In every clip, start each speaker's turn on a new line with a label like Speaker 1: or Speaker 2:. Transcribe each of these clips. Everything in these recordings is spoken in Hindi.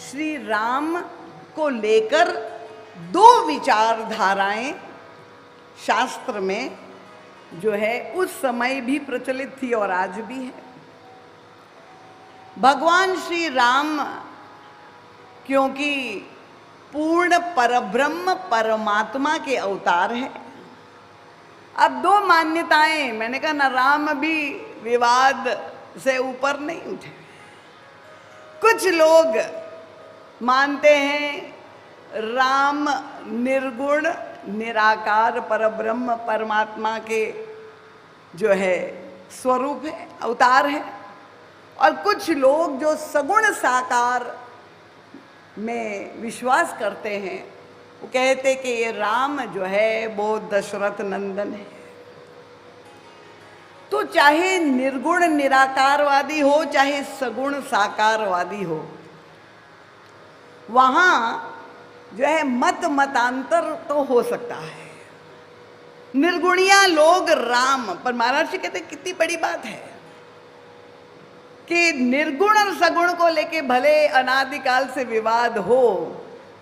Speaker 1: श्री राम को लेकर दो विचारधाराएं शास्त्र में जो है उस समय भी प्रचलित थी और आज भी है। भगवान श्री राम क्योंकि पूर्ण परब्रह्म परमात्मा के अवतार है। अब दो मान्यताएं, मैंने कहा ना, राम भी विवाद से ऊपर नहीं उठे। कुछ लोग मानते हैं राम निर्गुण निराकार परब्रह्म परमात्मा के जो है स्वरूप है, अवतार है, और कुछ लोग जो सगुण साकार में विश्वास करते हैं वो कहते कि ये राम जो है वो दशरथ नंदन है। तो चाहे निर्गुण निराकारवादी हो चाहे सगुण साकारवादी हो, वहाँ जो है मतांतर तो हो सकता है। निर्गुणिया लोग राम पर, महाराज जी कहते कितनी बड़ी बात है कि निर्गुण और सगुण को लेके भले अनादिकाल से विवाद हो,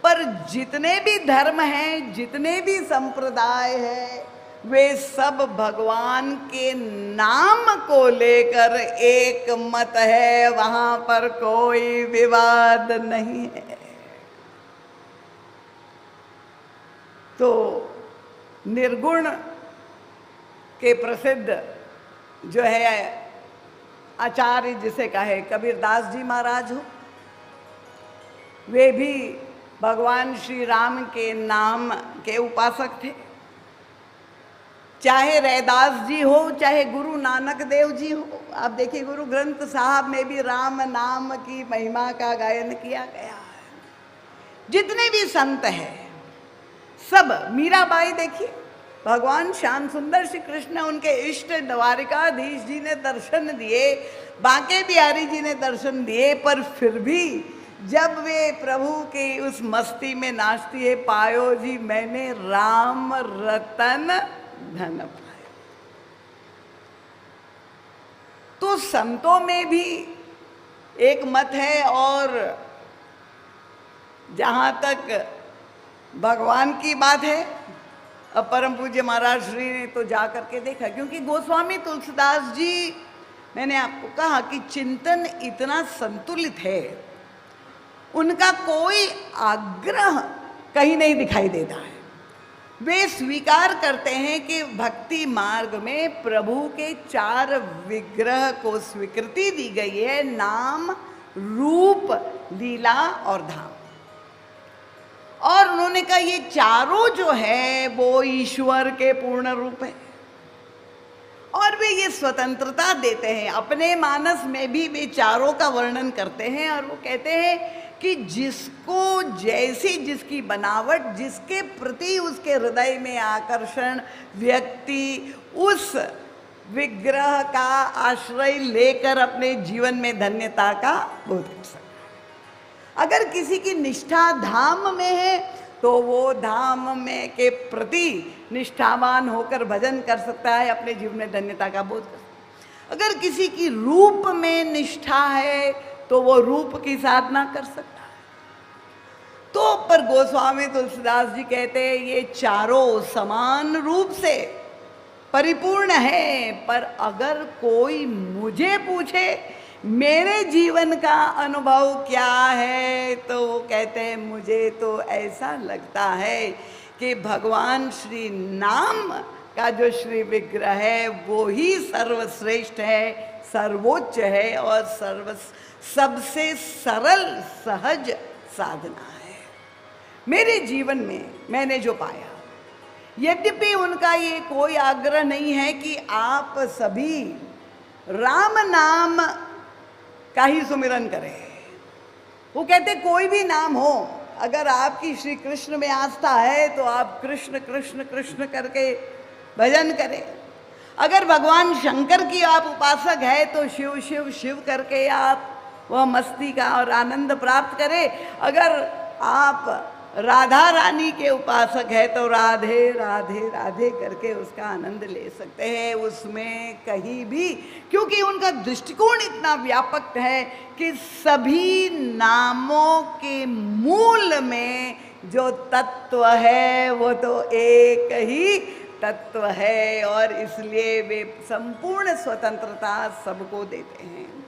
Speaker 1: पर जितने भी धर्म हैं, जितने भी संप्रदाय हैं, वे सब भगवान के नाम को लेकर एक मत है, वहां पर कोई विवाद नहीं है। तो निर्गुण के प्रसिद्ध जो है आचार्य जिसे कहे कबीरदास जी महाराज हो, वे भी भगवान श्री राम के नाम के उपासक थे। चाहे रैदास जी हो चाहे गुरु नानक देव जी हो, आप देखिए गुरु ग्रंथ साहब में भी राम नाम की महिमा का गायन किया गया है। जितने भी संत हैं सब, मीराबाई देखिए, भगवान श्याम सुंदर श्री कृष्ण उनके इष्ट द्वारिकाधीश जी ने दर्शन दिए, बांके बिहारी जी ने दर्शन दिए, पर फिर भी जब वे प्रभु की उस मस्ती में नाचती है, पायो जी मैंने राम रतन धन पायो। तो संतों में भी एक मत है, और जहाँ तक भगवान की बात है, अब परम पूज्य महाराज श्री ने तो जा करके देखा, क्योंकि गोस्वामी तुलसीदास जी, मैंने आपको कहा कि चिंतन इतना संतुलित है, उनका कोई आग्रह कहीं नहीं दिखाई देता है। वे स्वीकार करते हैं कि भक्ति मार्ग में प्रभु के 4 विग्रह को स्वीकृति दी गई है, नाम, रूप, लीला और धाम। और उन्होंने कहा ये चारों जो है वो ईश्वर के पूर्ण रूप है, और वे ये स्वतंत्रता देते हैं। अपने मानस में भी वे चारों का वर्णन करते हैं, और वो कहते हैं कि जिसको जैसी जिसकी बनावट, जिसके प्रति उसके हृदय में आकर्षण, व्यक्ति उस विग्रह का आश्रय लेकर अपने जीवन में धन्यता का बोध कर सकता है। अगर किसी की निष्ठा धाम में है तो वो धाम में के प्रति निष्ठावान होकर भजन कर सकता है, अपने जीवन में धन्यता का बोध कर सकता है। अगर किसी की रूप में निष्ठा है तो वो रूप की साधना कर सकता है। तो पर गोस्वामी तुलसीदास जी कहते हैं ये चारों समान रूप से परिपूर्ण है, पर अगर कोई मुझे पूछे मेरे जीवन का अनुभव क्या है, तो वो कहते हैं मुझे तो ऐसा लगता है कि भगवान श्री नाम का जो श्री विग्रह है वो ही सर्वश्रेष्ठ है, सर्वोच्च है, और सबसे सरल सहज साधना है। मेरे जीवन में मैंने जो पाया, यद्यपि उनका ये कोई आग्रह नहीं है कि आप सभी राम नाम का ही सुमिरन करें। वो कहते कोई भी नाम हो, अगर आपकी श्री कृष्ण में आस्था है तो आप कृष्ण कृष्ण कृष्ण करके भजन करें। अगर भगवान शंकर की आप उपासक है तो शिव शिव शिव करके आप वह मस्ती का और आनंद प्राप्त करें। अगर आप राधा रानी के उपासक है तो राधे राधे राधे करके उसका आनंद ले सकते हैं, उसमें कहीं भी, क्योंकि उनका दृष्टिकोण इतना व्यापक है कि सभी नामों के मूल में जो तत्व है वो तो एक ही तत्व है, और इसलिए वे संपूर्ण स्वतंत्रता सबको देते हैं।